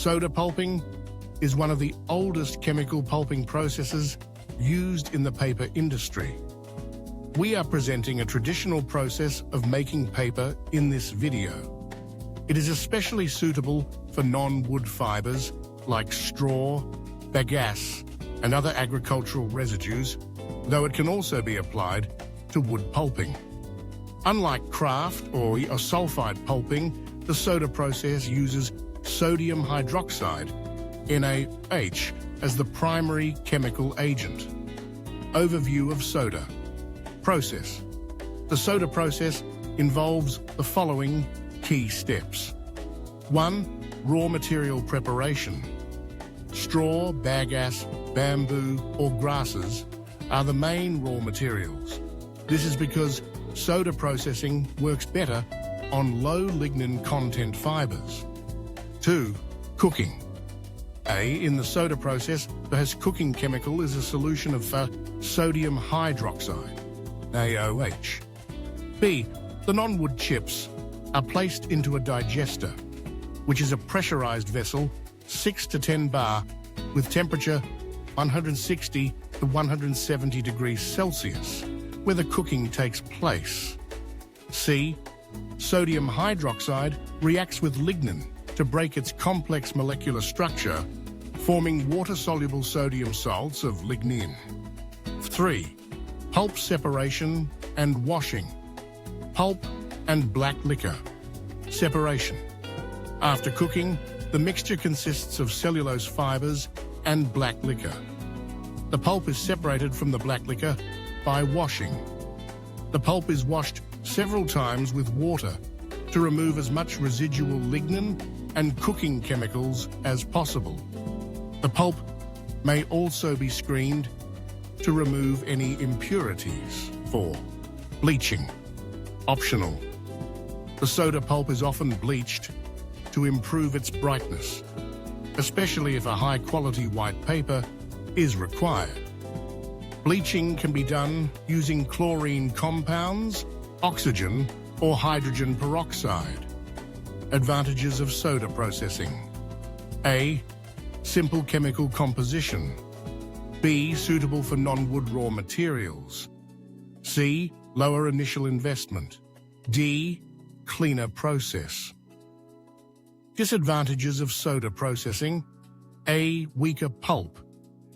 Soda pulping is one of the oldest chemical pulping processes used in the paper industry. We are presenting a traditional process of making paper in this video. It is especially suitable for non-wood fibers like straw, bagasse, and other agricultural residues, though it can also be applied to wood pulping. Unlike kraft or sulphite pulping, the soda process uses sodium hydroxide, NaOH, as the primary chemical agent. Overview of soda process. The soda process involves the following key steps. 1. Raw material preparation. Straw, bagasse, bamboo, or grasses are the main raw materials. This is because soda processing works better on low-lignin content fibers. 2. Cooking. In the soda process, the cooking chemical is a solution of sodium hydroxide, NaOH. B. The non-wood chips are placed into a digester, which is a pressurized vessel, 6 to 10 bar, with temperature 160 to 170 degrees Celsius, where the cooking takes place. C. Sodium hydroxide reacts with lignin to break its complex molecular structure, forming water-soluble sodium salts of lignin. 3. Pulp separation and washing. Pulp and black liquor. Separation. After cooking, the mixture consists of cellulose fibers and black liquor. The pulp is separated from the black liquor by washing. The pulp is washed several times with water to remove as much residual lignin and cooking chemicals as possible. The pulp may also be screened to remove any impurities. 4. Bleaching. Optional. The soda pulp is often bleached to improve its brightness, especially if a high-quality white paper is required. Bleaching can be done using chlorine compounds, oxygen, or hydrogen peroxide. Advantages of soda processing. A. Simple chemical composition. B. Suitable for non-wood raw materials. C. Lower initial investment. D. Cleaner process. Disadvantages of soda processing. A. Weaker pulp.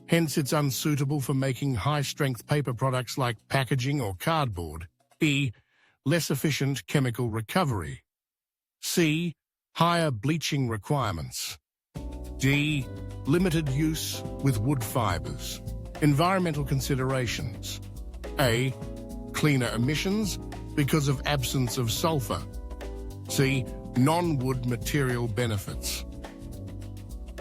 Hence, it's unsuitable for making high-strength paper products like packaging or cardboard. B. Less efficient chemical recovery. C. Higher bleaching requirements. D. Limited use with wood fibers. Environmental considerations. A. Cleaner emissions because of absence of sulfur. C. Non-wood material benefits.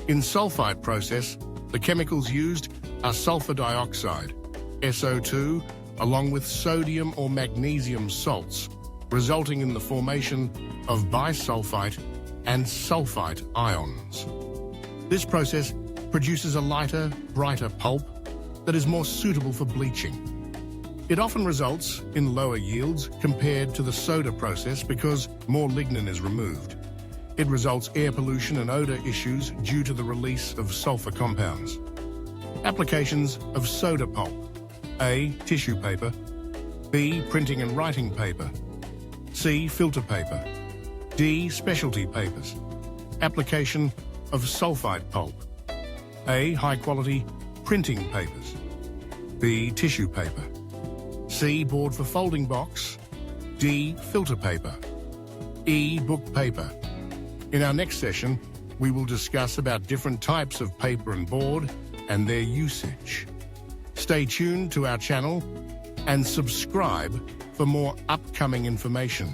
In sulphite process, the chemicals used are sulfur dioxide, SO2, along with sodium or magnesium salts, resulting in the formation of bisulfite and sulfite ions. This process produces a lighter, brighter pulp that is more suitable for bleaching. It often results in lower yields compared to the soda process because more lignin is removed. It results air pollution and odor issues due to the release of sulfur compounds. Applications of soda pulp. A. Tissue paper. B. Printing and writing paper. C. Filter paper. D. Specialty papers. Application of sulphite pulp. A. High-quality printing papers. B. Tissue paper. C. Board for folding box. D. Filter paper. E. Book paper. In our next session, we will discuss about different types of paper and board and their usage. Stay tuned to our channel and subscribe for more upcoming information.